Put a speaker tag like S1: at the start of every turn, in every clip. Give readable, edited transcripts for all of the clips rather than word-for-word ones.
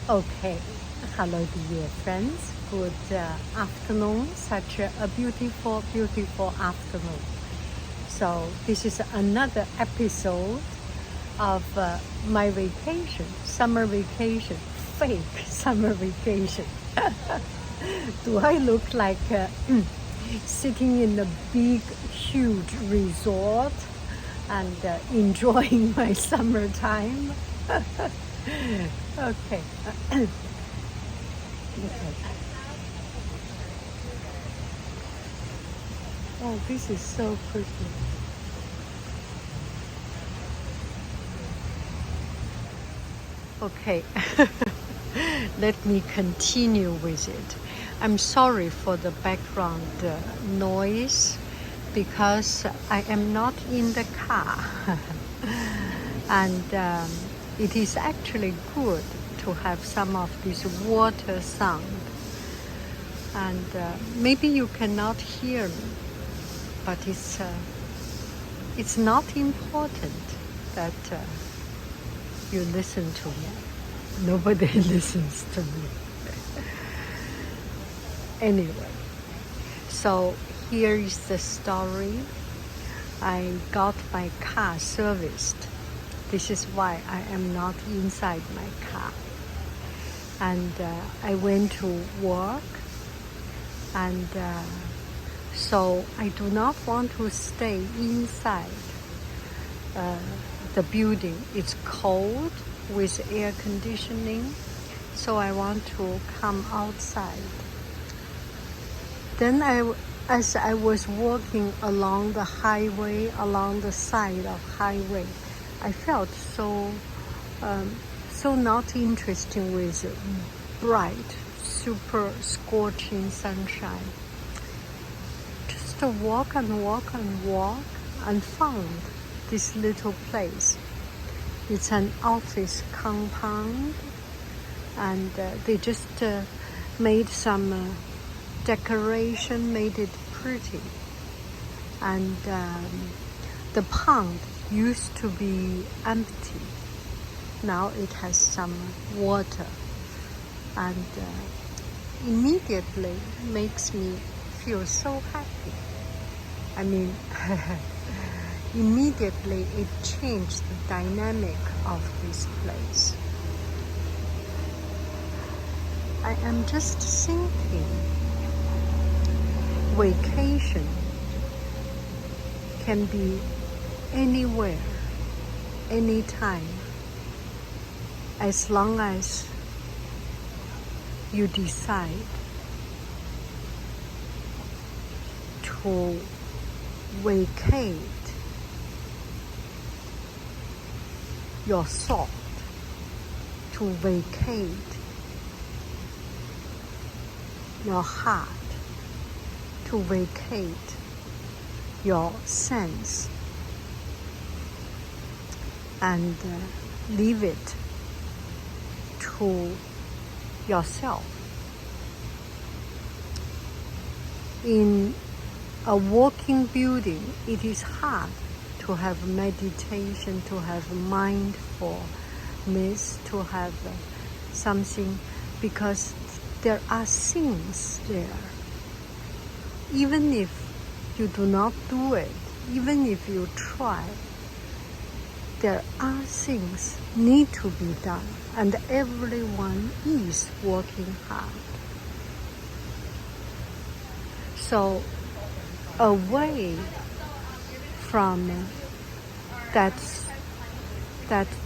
S1: Okay, hello dear friends, good afternoon, such a beautiful, beautiful afternoon. So this is another episode of my vacation, summer vacation, fake summer vacation. Do I look like sitting in a big, huge resort and enjoying my summertime? Okay. Okay. Oh, this is so pretty. Okay. Let me continue with it. I'm sorry for the background noise because I am not in the car. And it is actually good to have some of this water sound. And maybe you cannot hear me, but it's not important that you listen to me. Nobody listens to me. Anyway, so here is the story. I got my car serviced. This is why I am not inside my car. And I went to work, and so I do not want to stay inside the building. It's cold with air conditioning, so I want to come outside. Then as I was walking along the highway, along the side of highway, I felt so not interesting with bright, super scorching sunshine. Just walk and walk and walk and found this little place. It's an office compound, and they just made some decoration, made it pretty. And the pond used to be empty. Now it has some water, and immediately makes me feel so happy. I mean, immediately it changed the dynamic of this place. I am just thinking, vacation can be anywhere, anytime, as long as you decide to vacate your thought, to vacate your heart, to vacate your sense, and leave it to yourself. In a walking building, it is hard to have meditation, to have mindfulness, to have something, because there are things there. Even if you do not do it, even if you try, there are things need to be done, and everyone is working hard. So away from that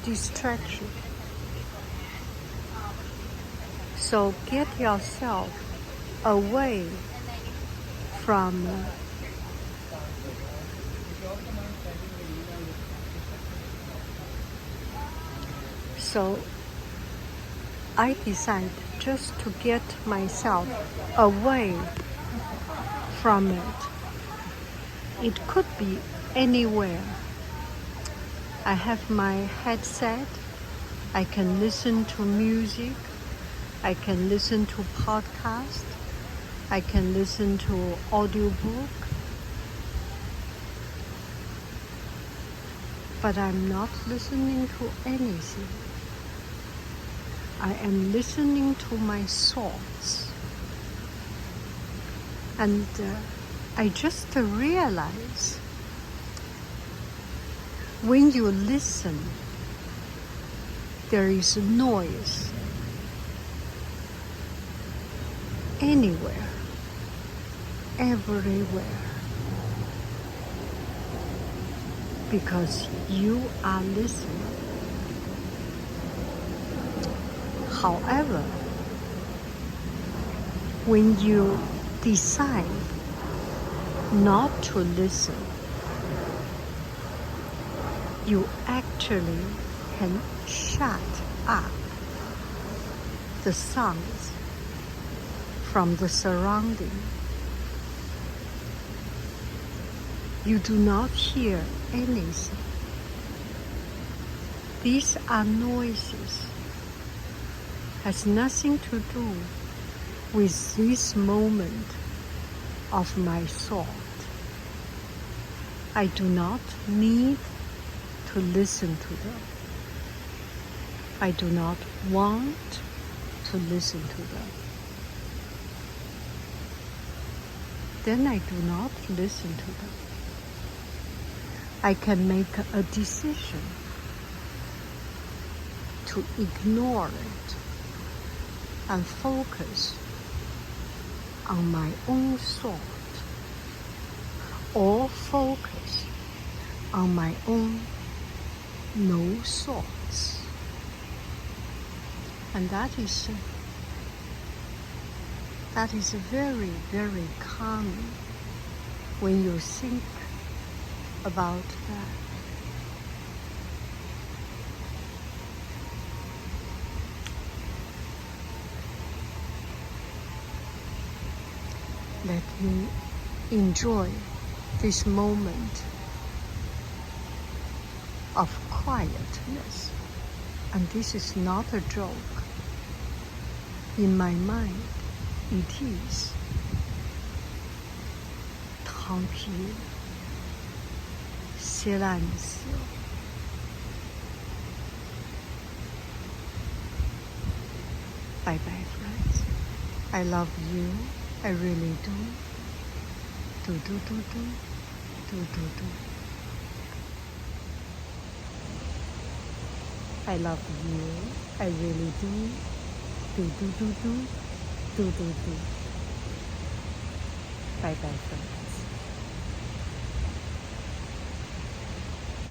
S1: distraction. So get yourself away from so I decided just to get myself away from it. It could be anywhere. I have my headset. I can listen to music. I can listen to podcasts. I can listen to audiobook. But I'm not listening to anything. I am listening to my thoughts. And I just realize when you listen, there is noise anywhere, everywhere, because you are listening. However, when you decide not to listen, you actually can shut up the sounds from the surrounding. You do not hear anything. These are noises. Has nothing to do with this moment of my thought. I do not need to listen to them. I do not want to listen to them. Then I do not listen to them. I can make a decision to ignore it and focus on my own thought, or focus on my own no thoughts. And that is very, very calming when you think about that. Let me enjoy this moment of quietness. And this is not a joke. In my mind, it is. tant pis, silenzio. Bye bye, friends. I love you. I really do. Do. I love you. I really do. Do. Bye bye, friends.